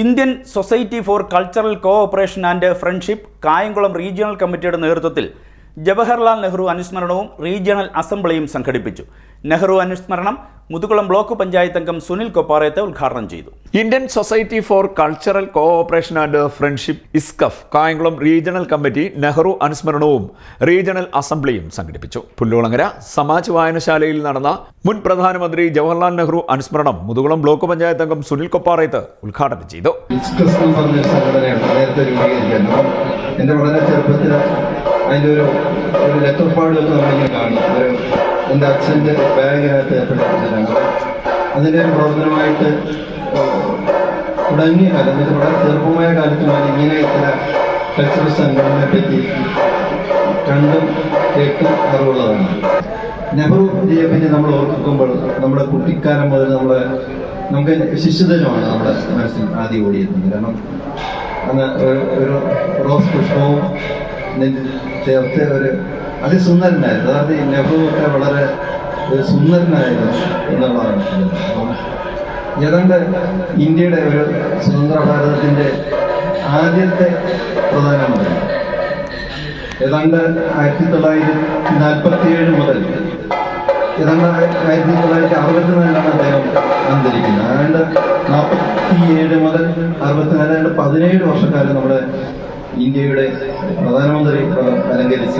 Indian Society for Cultural Cooperation and friendship Kayamkulam regional കമ്മിറ്റിയുടെ നേതൃത്വത്തിൽ ജവഹർലാൽ നെഹ്റു അനുസ്മരണവും റീജിയണൽ അസംബ്ലിയും സംഘടിപ്പിച്ചു. നെഹ്റു അനുസ്മരണം മുതുകുളം ബ്ലോക്ക് പഞ്ചായത്ത് അംഗം സുനിൽ കൊപ്പാറയത്ത് ഉദ്ഘാടനം ചെയ്തു. Indian Society for Cultural Cooperation and Friendship ISCUF Kayamkulam regional committee Nehru അനുസ്മരണവും റീജിയണൽ അസംബ്ലിയും സംഘടിപ്പിച്ചു. പുല്ലുകുളങ്ങര സമാജ് വായനശാലയിൽ നടന്ന മുൻ പ്രധാനമന്ത്രി ജവഹർലാൽ നെഹ്റു അനുസ്മരണം മുതുകുളം ബ്ലോക്ക് പഞ്ചായത്ത് അംഗം സുനിൽ കൊപ്പാറയത്ത് ഉദ്ഘാടനം ചെയ്തു. എൻ്റെ വളരെ ചെറുപ്പത്തിൽ അതിൻ്റെ ഒരു ലെറ്റർപാടുമൊക്കെ നമ്മളിങ്ങനെ കാണും. എൻ്റെ അച്ഛൻ്റെ ബാഗിനകത്ത് ഏർപ്പെട്ടിട്ടുണ്ട്. അതിൻ്റെ ഒരു പ്രവർത്തനമായിട്ട് തുടങ്ങിയ കാലം, എന്നിട്ട് വളരെ ചെറുപ്പമായ കാലത്ത് ഞാൻ ഇങ്ങനെ ചില കൾച്ചറൽ സംഘടനയെ പറ്റി കണ്ടും കേട്ടും അറിവുള്ളതാണ്. നെഹ്റുജിയെ പറ്റി നമ്മൾ ഓർക്കുമ്പോൾ നമ്മുടെ കുട്ടിക്കാലം മുതൽ നമുക്ക് ശിശുദിനമാണ് നമ്മുടെ മനസ്സിൽ ആദ്യം ഓടിയെത്തുന്നത്. കാരണം അന്ന് ഒരു റോസ് പുഷ്പവും ചേർത്ത് അതിസുന്ദരനായിരുന്നു. അതായത് നെഹ്റു ഒക്കെ വളരെ സുന്ദരനായിരുന്നു എന്നുള്ളതാണ്. ഏതാണ്ട് ഇന്ത്യയുടെ ഒരു സ്വതന്ത്ര ഭാരതത്തിൻ്റെ ആദ്യത്തെ പ്രധാനമന്ത്രി ഏതാണ്ട് 1947 മുതൽ ഏതാണ്ട് 1964 അദ്ദേഹം അന്തരിക്കുന്നത്. ഏതാണ്ട് 47 മുതൽ 64 17 വർഷക്കാലം നമ്മുടെ ഇന്ത്യയുടെ പ്രധാനമന്ത്രി അലങ്കരിച്ച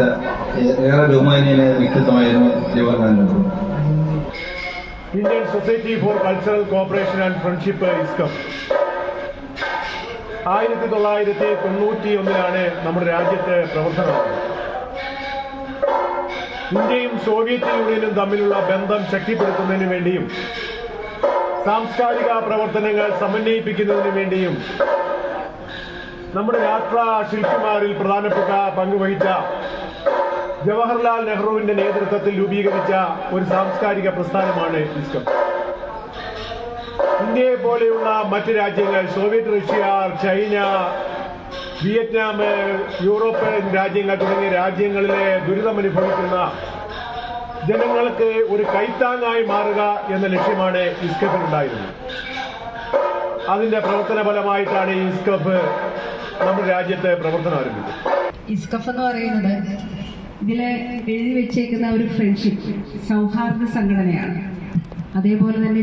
ഏറെ ബഹുമാനീയനായ വ്യക്തിത്വമായിരുന്നു Jawaharlal Nehru. Indian Society for Cultural Cooperation and Friendship ISCUF 1991 നമ്മുടെ രാജ്യത്ത് പ്രവർത്തനമാണ്. ഇന്ത്യയും സോവിയറ്റ് യൂണിയനും തമ്മിലുള്ള ബന്ധം ശക്തിപ്പെടുത്തുന്നതിന് വേണ്ടിയും സാംസ്കാരിക പ്രവർത്തനങ്ങൾ സമന്വയിപ്പിക്കുന്നതിന് വേണ്ടിയും നമ്മുടെ രാഷ്ട്ര ശില്പിമാരിൽ പ്രധാനപ്പെട്ട പങ്കുവഹിച്ച ജവഹർലാൽ നെഹ്റുവിന്റെ നേതൃത്വത്തിൽ രൂപീകരിച്ച ഒരു സാംസ്കാരിക പ്രസ്ഥാനമാണ് ഇസ്കഫ്. ഇന്ത്യയെ പോലെയുള്ള മറ്റ് രാജ്യങ്ങൾ, Soviet Russia, China, Vietnam, European രാജ്യങ്ങൾ തുടങ്ങിയ രാജ്യങ്ങളിലെ ദുരിതമനുഭവിക്കുന്ന ജനങ്ങൾക്ക് ഒരു കൈത്താങ്ങായി മാറുക എന്ന ലക്ഷ്യമാണ് ഇസ്കഫിനുണ്ടായിരുന്നത്. അതിന്റെ പ്രവർത്തന ഫലമായിട്ടാണ് ഈ ഇസ്കഫ് നമ്മുടെ രാജ്യത്തെ പ്രവർത്തനം ആരംഭിച്ചത്. ഇസ്കഫ് എന്ന് പറയുന്നത് ഇതിലെ എഴുതി വെച്ചേക്കുന്ന ഒരു ഫ്രണ്ട്ഷിപ്പ്, സൗഹാർദ്ദ സംഘടനയാണ്. അതേപോലെ തന്നെ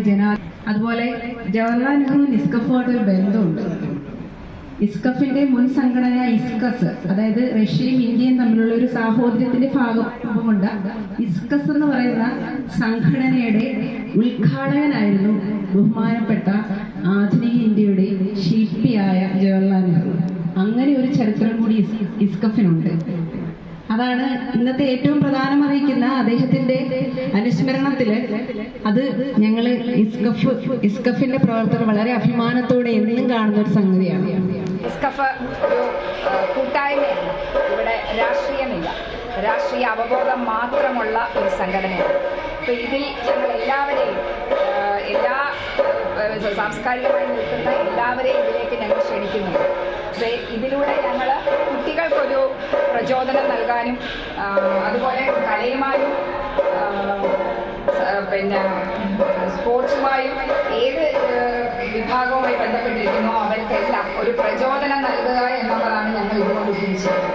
അതുപോലെ ജവഹർലാൽ നെഹ്റുവിന് ഇസ്കഫുമായിട്ട് ഒരു ബന്ധമുണ്ട്. ഇസ്കഫിന്റെ മുൻ സംഘടന ഇസ്കസ്, അതായത് റഷ്യയും ഇന്ത്യയും തമ്മിലുള്ള ഒരു സാഹോദര്യത്തിന്റെ ഭാഗമുണ്ട്. ഇസ്കസ് എന്ന് പറയുന്ന സംഘടനയുടെ ഉദ്ഘാടകനായിരുന്നു ബഹുമാനപ്പെട്ട ആധുനിക ഇന്ത്യയുടെ ശില്പിയായ ജവഹർലാൽ നെഹ്റു. അങ്ങനെ ഒരു ചരിത്രം കൂടി ഇസ്കഫിനുണ്ട്. അതാണ് ഇന്നത്തെ ഏറ്റവും പ്രധാനമറിയിക്കുന്ന അദ്ദേഹത്തിന്റെ അനുസ്മരണത്തില് അത് ഞങ്ങൾ ഇസ്കഫിന്റെ പ്രവർത്തകർ വളരെ അഭിമാനത്തോടെ എന്നും കാണുന്ന ഒരു സംഗതിയാണ്. ഇസ്കഫ് ഒരു കൂട്ടായ്മയാണ്. ഇവിടെ രാഷ്ട്രീയമില്ല, രാഷ്ട്രീയ അവബോധം മാത്രമുള്ള ഒരു സംഘടനയാണ്. അപ്പോൾ ഇതിൽ ഞങ്ങൾ എല്ലാവരെയും, എല്ലാ സാംസ്കാരികമായി നിൽക്കുന്ന എല്ലാവരെയും ഇതിലേക്ക് ഞങ്ങൾ ക്ഷണിക്കുന്നുണ്ട്. ഇതിലൂടെ ഞങ്ങൾ കുട്ടികൾക്കൊരു പ്രചോദനം നൽകാനും അതുപോലെ കലയുമായും സ്പോർട്സുമായും ഏത് വിഭാഗവുമായി ബന്ധപ്പെട്ടിരിക്കുന്നോ അവർക്കെല്ലാം ഒരു പ്രചോദനം നൽകുക എന്നുള്ളതാണ് ഞങ്ങൾ ഇതുകൊണ്ട് ഉദ്ദേശിച്ചത്.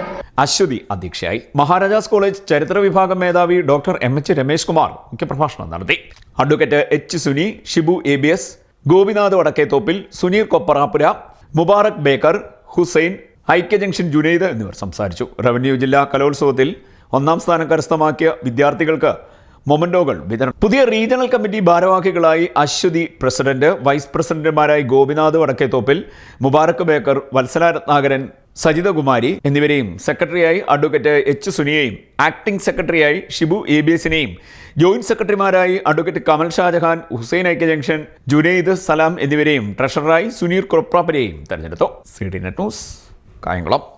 അശ്വതി അധ്യക്ഷയായി. മഹാരാജാസ് കോളേജ് ചരിത്ര വിഭാഗം മേധാവി ഡോക്ടർ MH രമേശ് കുമാർ മുഖ്യപ്രഭാഷണം നടത്തി. Advocate H Suni, Shibu ABS, Gopinath Vadakkethoppil, Suneer Kopparappura, Mubarak Baker, Hussain, Aikya junction Junaid എന്നിവർ സംസാരിച്ചു. റവന്യൂ ജില്ലാ കലോത്സവത്തിൽ 1ാം സ്ഥാനം കരസ്ഥമാക്കിയ വിദ്യാർത്ഥികൾക്ക് മൊമന്റോകൾ വിതരണം. പുതിയ റീജിയണൽ കമ്മിറ്റി ഭാരവാഹികളായി അശ്വതി പ്രസിഡന്റ്, വൈസ് പ്രസിഡന്റുമാരായി ഗോപിനാഥ് വടക്കേത്തോപ്പിൽ, മുബാറക് ബേക്കർ, വത്സല രത്നാകരൻ, സജിതകുമാരി എന്നിവരെയും സെക്രട്ടറിയായി അഡ്വക്കേറ്റ് H സുനിയെയും ആക്ടിംഗ് സെക്രട്ടറിയായി ഷിബു ABSനെയും ജോയിന്റ് സെക്രട്ടറിമാരായി അഡ്വക്കേറ്റ് കമൽ ഷാജഹാൻ, ഹുസൈൻ ഐക്യ ജംഗ്ഷൻ, ജുനൈദ് സലാം എന്നിവരെയും ട്രഷററായി സുനീർ കൊപ്രാപ്പരെയും തെരഞ്ഞെടുത്തു. CDNet news Kayamkulam.